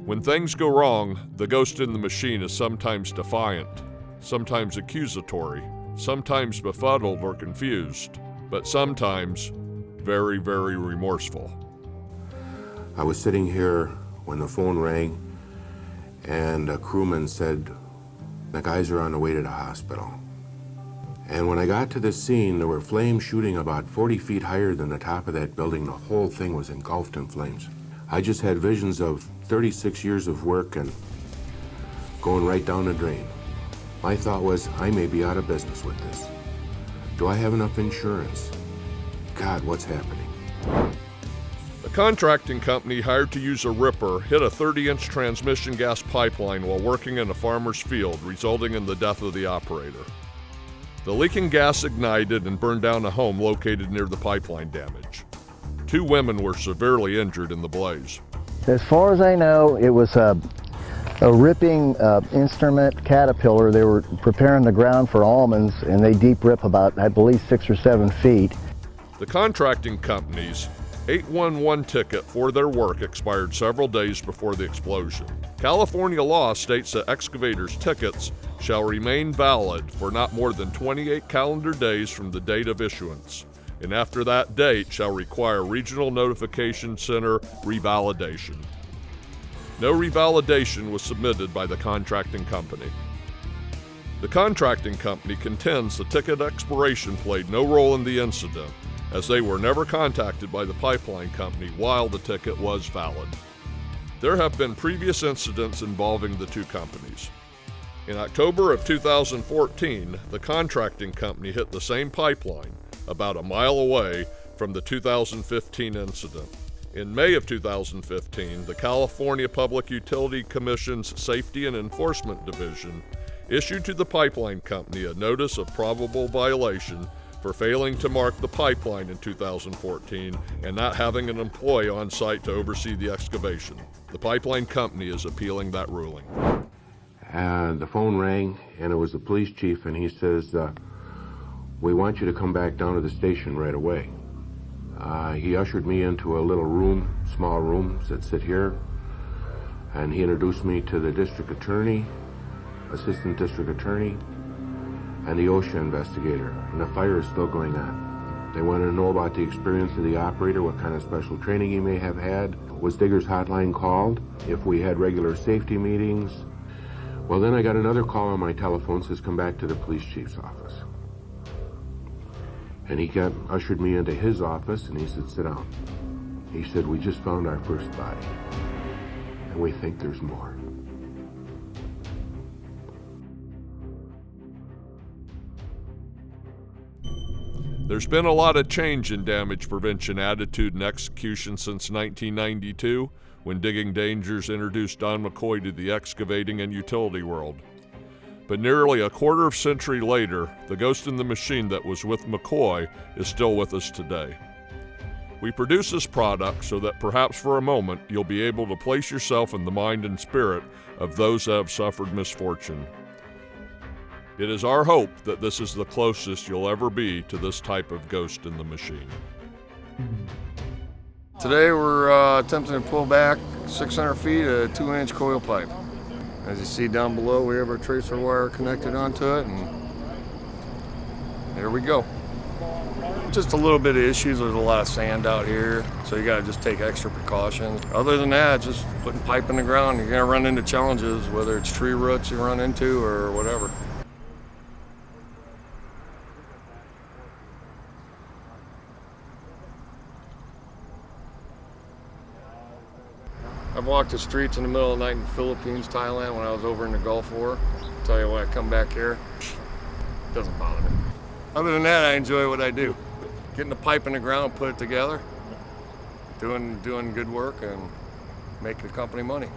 When things go wrong, the ghost in the machine is sometimes defiant, sometimes accusatory, sometimes befuddled or confused, but sometimes very, very remorseful. I was sitting here when the phone rang and a crewman said, "The guys are on the way to the hospital." And when I got to the scene, there were flames shooting about 40 feet higher than the top of that building. The whole thing was engulfed in flames. I just had visions of 36 years of work and going right down the drain. My thought was, I may be out of business with this. Do I have enough insurance? God, what's happening? A contracting company hired to use a ripper hit a 30-inch transmission gas pipeline while working in a farmer's field, resulting in the death of the operator. The leaking gas ignited and burned down a home located near the pipeline damage. 2 women were severely injured in the blaze. As far as I know, it was a ripping instrument Caterpillar. They were preparing the ground for almonds, and they deep rip about, I believe, 6 or 7 feet. The contracting company's 811 ticket for their work expired several days before the explosion. California law states that excavators' tickets shall remain valid for not more than 28 calendar days from the date of issuance, and after that date shall require Regional Notification Center revalidation. No revalidation was submitted by the contracting company. The contracting company contends the ticket expiration played no role in the incident, as they were never contacted by the pipeline company while the ticket was valid. There have been previous incidents involving the 2 companies. In October of 2014, the contracting company hit the same pipeline about a mile away from the 2015 incident. In May of 2015, the California Public Utility Commission's Safety and Enforcement Division issued to the pipeline company a notice of probable violation for failing to mark the pipeline in 2014 and not having an employee on site to oversee the excavation. The pipeline company is appealing that ruling. And the phone rang, and it was the police chief, and he says, "We want you to come back down to the station right away." He ushered me into a little room, small room, said, "Sit here." And he introduced me to the district attorney, assistant district attorney, and the OSHA investigator. And the fire is still going on. They wanted to know about the experience of the operator, what kind of special training he may have had. Was Digger's hotline called? If we had regular safety meetings. Well, then I got another call on my telephone, says, "Come back to the police chief's office." And he ushered me into his office, and he said, "Sit down." He said, "We just found our first body, and we think there's more." There's been a lot of change in damage prevention attitude and execution since 1992, when Digging Dangers introduced Don McCoy to the excavating and utility world. But nearly a quarter of a century later, the ghost in the machine that was with McCoy is still with us today. We produce this product so that perhaps for a moment you'll be able to place yourself in the mind and spirit of those that have suffered misfortune. It is our hope that this is the closest you'll ever be to this type of ghost in the machine. Today we're attempting to pull back 600 feet of 2-inch coil pipe. As you see down below, we have our tracer wire connected onto it, and there we go. Just a little bit of issues. There's a lot of sand out here, so you gotta just take extra precautions. Other than that, just putting pipe in the ground. You're gonna run into challenges, whether it's tree roots you run into or whatever. I've walked the streets in the middle of the night in the Philippines, Thailand, when I was over in the Gulf War. Tell you what, I come back here, it doesn't bother me. Other than that, I enjoy what I do. Getting the pipe in the ground, put it together, doing good work, and making the company money.